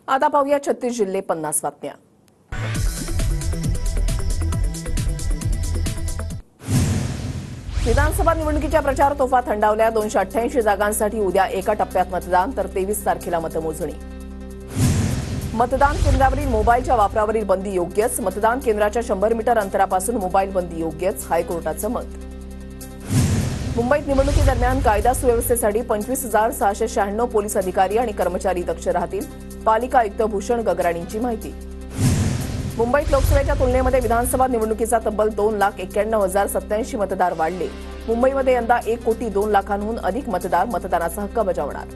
आता पाहूया 36 जिल्हे 50 बातम्या। विधानसभा निवडणुकीच्या प्रचार तोफा थंडावल्या। 288 जागांसाठी उद्या एका टप्प्यात मतदान, तर 23 तारखेला मतमोजणी। मतदान केंद्रावरील मोबाईलच्या वापरावरील बंदी योग्यच। मतदान केंद्राच्या 100 मीटर अंतरापासून मोबाईल बंदी योग्यच, हायकोर्टाचं मत। मुंबईत निवडणुकीदरम्यान कायदा सुव्यवस्थेसाठी 25,696 पोलीस अधिकारी आणि कर्मचारी दक्ष राहतील, पालिका आयुक्त भूषण गगराणींची माहिती। मुंबईत लोकसभेच्या तुलनेमध्ये विधानसभा निवडणुकीचा तब्बल 2,91,087 मतदार वाढले। मुंबईमध्ये यंदा 1,02,00,000हून अधिक मतदार मतदानाचा हक्क बजावणार।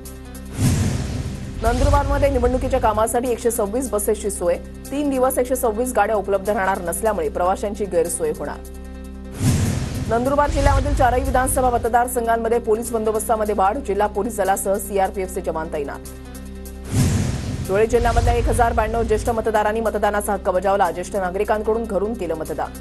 नंदुरबारमध्ये निवडणुकीच्या कामासाठी 126 बसेसची सोय। 3 दिवस 126 गाड्या उपलब्ध राहणार नसल्यामुळे प्रवाशांची गैरसोय होणार। नंदुरबार जिल्ह्यामधील 4ही विधानसभा मतदारसंघांमध्ये पोलीस बंदोबस्तामध्ये वाढ। जिल्हा पोलीस दलासह सीआरपीएफचे जवान तैनात। धुळे जिल्ह्यामधल्या 1092 ज्येष्ठ मतदारांनी मतदानाचा हक्क बजावला। ज्येष्ठ नागरिकांकडून घरून केलं मतदान।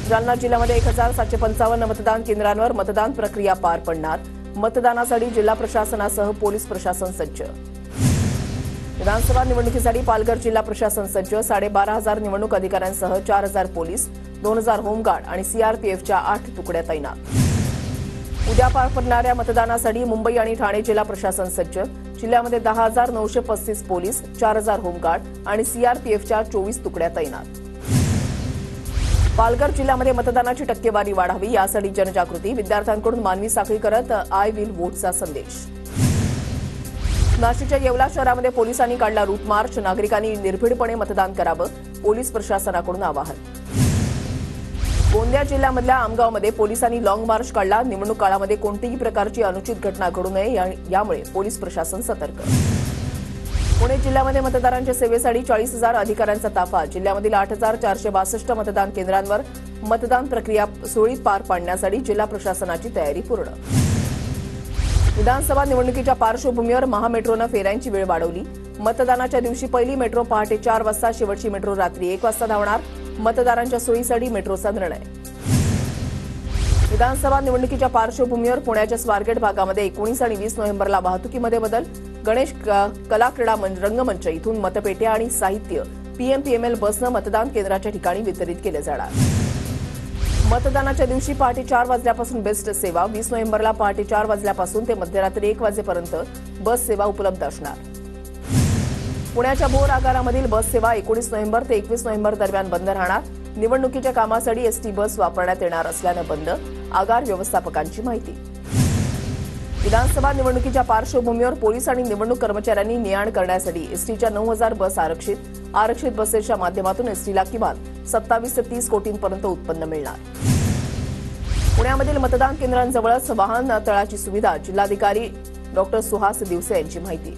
जालना जिल्ह्यामध्ये 1755 मतदान केंद्रांवर मतदान प्रक्रिया पार पडणार। मतदानासाठी जिल्हा प्रशासनासह पोलीस प्रशासन सज्ज। विधानसभा निवडणुकीसाठी पालघर जिल्हा प्रशासन सज्ज। 12,500 निवडणूक अधिकाऱ्यांसह 4,000 पोलीस, 2,000 होमगार्ड आणि सीआरपीएफच्या 8 तुकड्या तैनात। उद्या पार पडणाऱ्या मतदानासाठी मुंबई आणि ठाणे जिल्हा प्रशासन सज्ज। जिल्ह्यामध्ये 10,935 पोलीस, 4,000 होमगार्ड आणि सीआरपीएफच्या 24 तुकड्या तैनात। पालघर जिल्ह्यामध्ये मतदानाची टक्केवारी वाढावी यासाठी जनजागृती। विद्यार्थ्यांकडून मानवी साखळी करत आय विल वोटचा संदेश। नाशिकच्या येवला शहरामध्ये पोलिसांनी काढला रूट मार्च। नागरिकांनी निर्भीडपणे मतदान करावं, पोलीस प्रशासनाकडून आवाहन। गोंदिया जिल्ह्यामधल्या आमगावमध्ये पोलिसांनी लॉंग मार्च काढला। निवडणूक काळामध्ये कोणतीही प्रकारची अनुचित घटना घडू नये यामुळे पोलीस प्रशासन सतर्क। पुणे जिल्ह्यामध्ये मतदारांच्या सेवेसाठी 40,000 अधिकाऱ्यांचा ताफा। जिल्ह्यामधील 8,462 मतदान केंद्रांवर मतदान प्रक्रिया सुरळीत पार पाडण्यासाठी जिल्हा प्रशासनाची तयारी पूर्ण। विधानसभा निवडणुकीच्या पार्श्वभूमीवर महामेट्रोनं फेऱ्यांची वेळ वाढवली। मतदानाच्या दिवशी पहिली मेट्रो पहाटे 4 वाजता, शेवटची मेट्रो रात्री 1 वाजता धावणार। मतदारांच्या सोयीसाठी मेट्रोचा निर्णय। विधानसभा निवडणुकीच्या पार्श्वभूमीवर पुण्याच्या स्वारगेट भागामध्ये 19 आणि 20 नोव्हेंबरला वाहतुकीमध्ये बदल। गणेश कला क्रीडा रंगमंच इथून मतपेट्या आणि साहित्य पीएमपीएमएल बसनं मतदान केंद्राच्या ठिकाणी वितरित केले जाणार। मतदानाच्या दिवशी पहाटे 4 वाजल्यापासून बेस्ट सेवा। 20 नोव्हेंबरला पहाटे 4 वाजल्यापासून ते मध्यरात्री 1 वाजेपर्यंत बस सेवा उपलब्ध असणार। पुण्याच्या भोर आगारामधील बस सेवा 19 नोव्हेंबर ते 21 नोव्हेंबर दरम्यान बंद राहणार। निवडणुकीच्या कामासाठी एसटी बस वापरण्यात येणार असल्यानं बंद, आगार व्यवस्थापकांची माहिती। विधानसभा निवडणुकीच्या पार्श्वभूमीवर पोलीस आणि निवडणूक कर्मचाऱ्यांनी ने-आण करण्यासाठी एसटीच्या 9,000 बस आरक्षित बसेसच्या माध्यमातून एसटीला किमान 27 ते 30 कोटींपर्यंत उत्पन्न मिळणार। पुण्यामधील मतदान केंद्रांजवळच वाहन तळाची सुविधा। जिल्हाधिकारी डॉ. सुहास दिवसे यांची माहिती।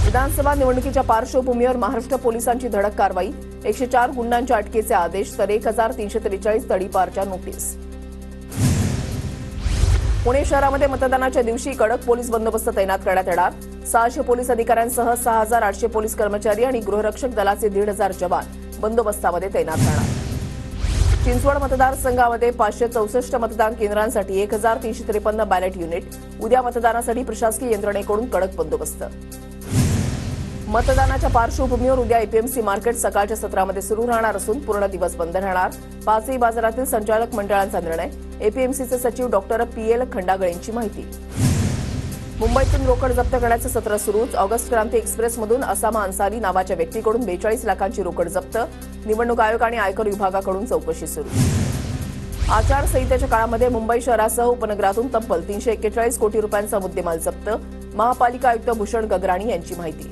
विधानसभा निवडणुकीच्या पार्श्वभूमीवर महाराष्ट्र पोलिसांची धडक कारवाई। 104 गुंडांच्या अटकेचे आदेश, तर 1,343 तडीपारच्या नोटीस। पुणे शहरामध्ये मतदानाच्या दिवशी कडक पोलीस बंदोबस्त तैनात करण्यात येणार। 600 पोलीस अधिकाऱ्यांसह 6,800 पोलीस कर्मचारी आणि गृहरक्षक दलाचे 1,500 जवान बंदोबस्तामध्ये तैनात राहणार। चिंचवड मतदारसंघामध्ये 564 मतदान केंद्रांसाठी 1,353 बॅलेट युनिट। उद्या मतदानासाठी प्रशासकीय यंत्रणेकडून कडक बंदोबस्त। मतदानाच्या पार्श्वभूमीवर उद्या एपीएमसी मार्केट सकाळच्या सत्रामध्ये सुरू राहणार असून पूर्ण दिवस बंद राहणार। 5ही बाजारातील संचालक मंडळांचा निर्णय। एपीएमसीचे सचिव डॉ. पीएल खंडागळेंची माहिती। मुंबईतून रोकड जप्त करण्याचं सत्र सुरूच। ऑगस्ट क्रांती एक्सप्रेसमधून असामा अन्सारी नावाच्या व्यक्तीकडून 42 लाखांची रोकड जप्त। निवडणूक आयोग आणि आयकर विभागाकडून चौकशी सुरू। आचारसंहितेच्या काळामध्ये मुंबई शहरासह उपनगरातून तब्बल 341 कोटी रुपयांचा मुद्देमाल जप्त। महापालिका आयुक्त भूषण गगराणी यांची माहिती।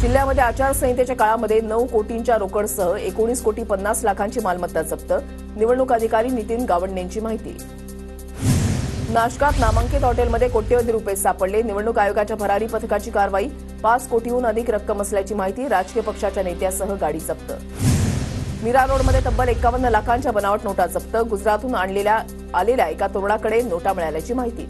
जिल्ह्यामध्ये आचारसंहितेच्या काळामध्ये 9 कोटींच्या रोकडसह 19 कोटी 50 लाखांची मालमत्ता जप्त। निवडणूक अधिकारी नितीन गावंडेंची माहिती। नाशकात नामांकित हॉटेलमध्ये कोट्यवधी रुपये सापडले। निवडणूक आयोगाच्या भरारी पथकाची कारवाई। 5 कोटीहून अधिक रक्कम असल्याची माहिती। राजकीय पक्षाच्या नेत्यासह गाडी जप्त। मीरा रोडमध्ये तब्बल 51 लाखांच्या बनावट नोटा जप्त। गुजरातहून आलेल्या एका तरुणाकडे नोटा मिळाल्याची माहिती।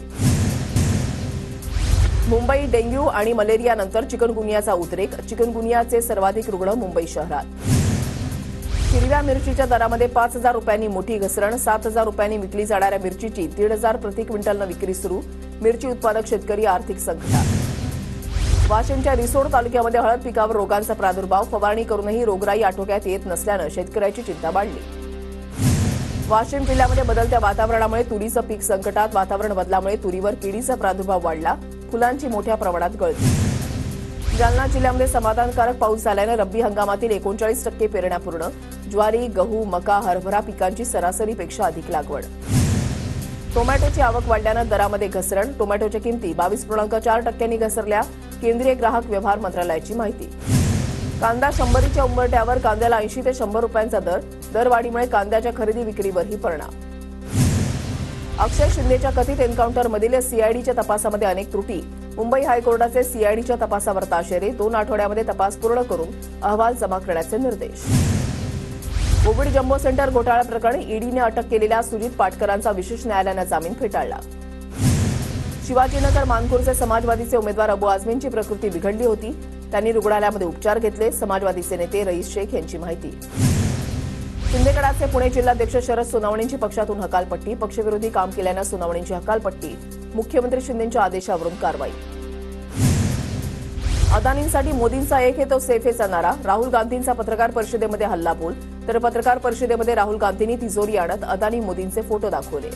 मुंबई डेंग्यू आणि मलेरियानंतर चिकनगुनियाचा उद्रेक। चिकनगुनियाचे सर्वाधिक रुग्ण मुंबई शहरात। हिरव्या मिरचीच्या दरामध्ये 5,000 रुपयांनी मोठी घसरण। 7,000 रुपयांनी विकली जाणाऱ्या मिरचीची 1,500 प्रति क्विंटलनं विक्री सुरू। मिरची उत्पादक शेतकरी आर्थिक संकटात। वाशिमच्या रिसोड तालुक्यामध्ये हळद पिकावर रोगांचा प्रादुर्भाव, फवारणी करूनही रोगराई आटोक्यात येत नसल्यानं शेतकऱ्याची चिंता वाढली. वाशिम जिल्ह्यामध्ये बदलत्या वातावरणामुळे तुरीचं पीक संकटात, वातावरण बदलामुळे तुरीवर किडीचा प्रादुर्भाव वाढला, फुलांची मोठ्या प्रमाणात गळती. जालना जिल्ह्यामध्ये समाधानकारक पाऊस झाल्यानं रब्बी हंगामातील 39% पेरण्या पूर्ण, ज्वारी, गहू, मका, हरभरा पिकांची सरासरीपेक्षा अधिक लागवड. टोमॅटोची आवक वाढल्यानं दरामध्ये घसरण, टोमॅटोच्या किमती 22.4% घसरल्या, केंद्रीय ग्राहक व्यवहार मंत्रालयाची माहिती. कांदा 100च्या उंबरठ्यावर, कांद्याला 80 ते 100 रुपयांचा दरवाढीमुळे कांद्याच्या खरेदी विक्रीवरही परिणाम. अक्षय शिंदेच्या कथित एन्काउंटरमधील सीआयडीच्या तपासामध्ये अनेक त्रुटी, मुंबई हायकोर्टाचे सीआयडीच्या तपासावर ताशेरे, 2 आठवड्यामध्ये तपास पूर्ण करून अहवाल जमा करण्याचे निर्देश. कोविड जम्बो सेंटर घोटाळा प्रकरणी ईडीने अटक केलेल्या सुजित पाटकरांचा विशेष न्यायालयानं जामीन फेटाळला. शिवाजीनगर मानखुर्दचे समाजवादीचे उमेदवार अबू आझमींची प्रकृती बिघडली होती, त्यांनी रुग्णालयामध्ये उपचार घेतले, समाजवादीचे नेते रईस शेख यांची माहिती. शिंदेगडाचे पुणे जिल्हाध्यक्ष शरद सोनावणेंची पक्षातून हकालपट्टी, पक्षविरोधी काम केल्यानं सोनावणेंची हकालपट्टी, मुख्यमंत्री शिंदेंच्या आदेशावरून कारवाई. अदानींसाठी मोदींचा एक है तो सेफ हेचा नारा, राहुल गांधींचा पत्रकार परिषदेमध्ये हल्लाबोल, तर पत्रकार परिषदेमध्ये राहुल गांधींनी तिजोरी आणत अदानी मोदींचे फोटो दाखवले.